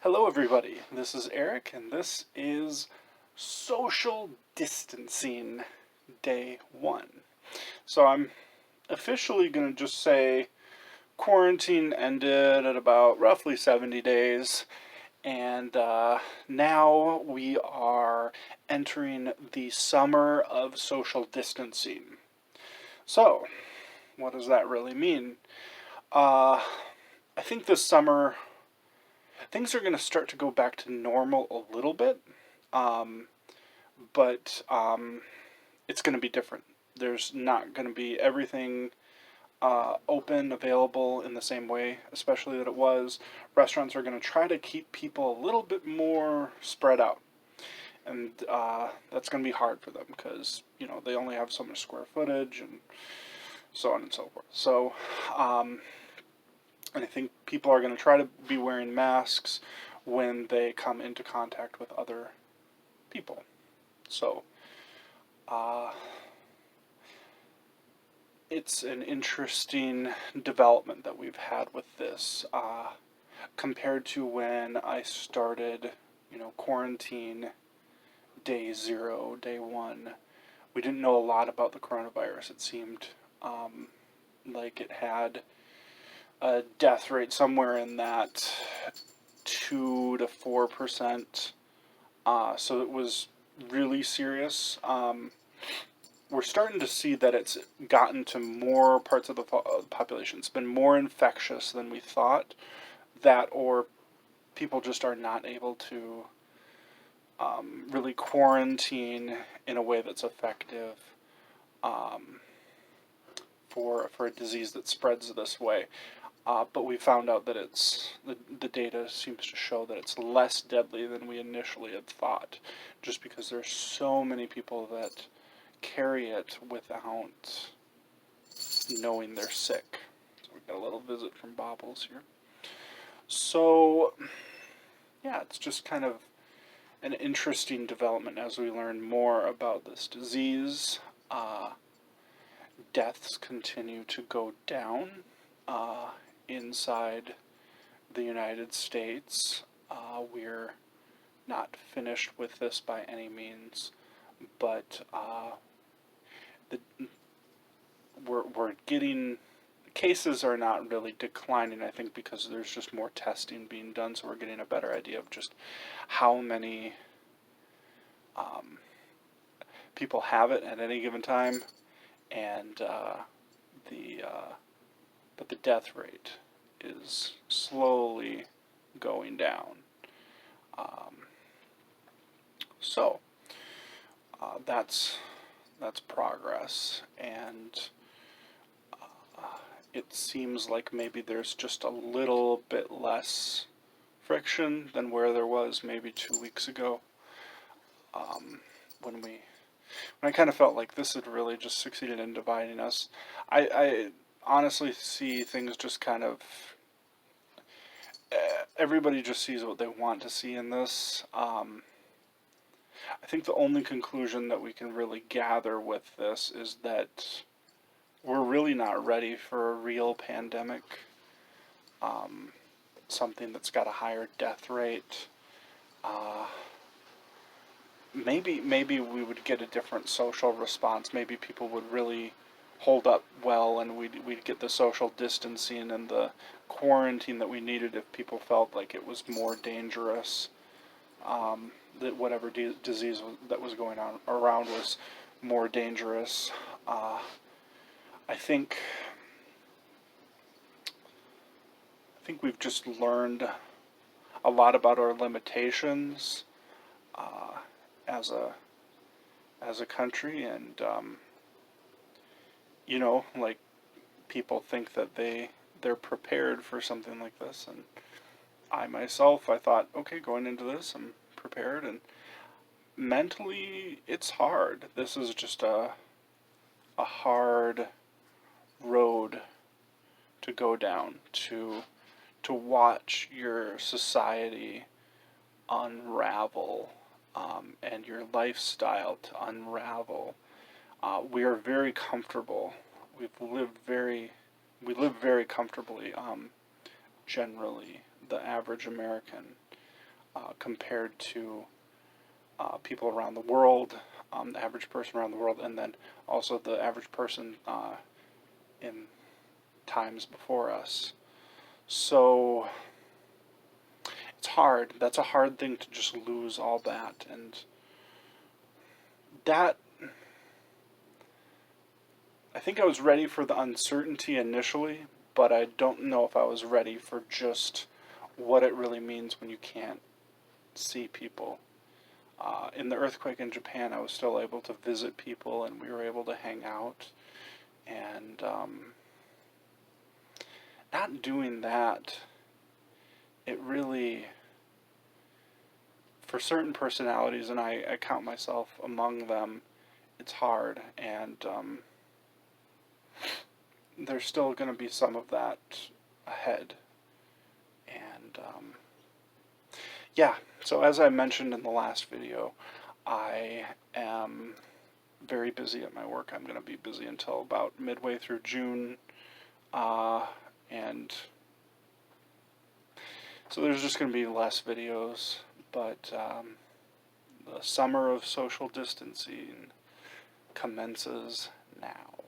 Hello, everybody. This is Eric, and this is Social Distancing Day 1. So, I'm officially going to just say quarantine ended at about roughly 70 days, and now we are entering the summer of social distancing. So, what does that really mean? Uh, I think this summer things are going to start to go back to normal a little bit, um, but it's going to be different. There's not going to be everything open, available in the same way, especially that it was. Restaurants are going to try to keep people a little bit more spread out. And that's going to be hard for them because, they only have so much square footage and so on and so forth. So, and I think people are going to try to be wearing masks when they come into contact with other people. So, uh, it's an interesting development that we've had with this compared to when I started, quarantine day 0, day 1. We didn't know a lot about the coronavirus. It seemed like it had a death rate somewhere in that 2 to 4%. So it was really serious. We're starting to see that it's gotten to more parts of the population. It's been more infectious than we thought. That or people just are not able to really quarantine in a way that's effective um, for a disease that spreads this way. But we found out that the data seems to show that it's less deadly than we initially had thought, just because there's so many people that carry it without knowing they're sick. So we got a little visit from Bobbles here. So yeah, it's just kind of an interesting development as we learn more about this disease. Uh, Deaths continue to go down inside the United States. We're not finished with this by any means, but the, we're getting cases are not really declining. I think because there's just more testing being done, so we're getting a better idea of just how many people have it at any given time, and the but the death rate is slowly going down. Um, so that's progress, and it seems like maybe there's just a little bit less friction than where there was maybe 2 weeks ago, when I kind of felt like this had really just succeeded in dividing us. I honestly see things just kind of everybody just sees what they want to see in this. I think the only conclusion that we can really gather with this is that we're really not ready for a real pandemic, something that's got a higher death rate. Uh, maybe we would get a different social response. Maybe people would really hold up well, and we'd get the social distancing and the quarantine that we needed if people felt like it was more dangerous. That whatever disease that was going on around was more dangerous. Uh, I think we've just learned a lot about our limitations uh, as a country, and like people think that they're prepared for something like this, and I myself, I thought, okay, going into this, I'm prepared, and mentally, it's hard. This is just a hard road to go down, to watch your society unravel, and your lifestyle to unravel. We are very comfortable. We've lived very, we live very comfortably. Generally, the average American. compared to people around the world, the average person around the world, and then also the average person in times before us. So it's hard. That's a hard thing to just lose all that. And that, I think I was ready for the uncertainty initially, but I don't know if I was ready for just what it really means when you can't see people. In the earthquake in Japan, I was still able to visit people, and we were able to hang out. And not doing that, it really, for certain personalities, and I count myself among them, it's hard. And there's still going to be some of that ahead. And yeah, so as I mentioned in the last video, I am very busy at my work. I'm going to be busy until about midway through June, and so there's just going to be less videos, but the summer of social distancing commences now.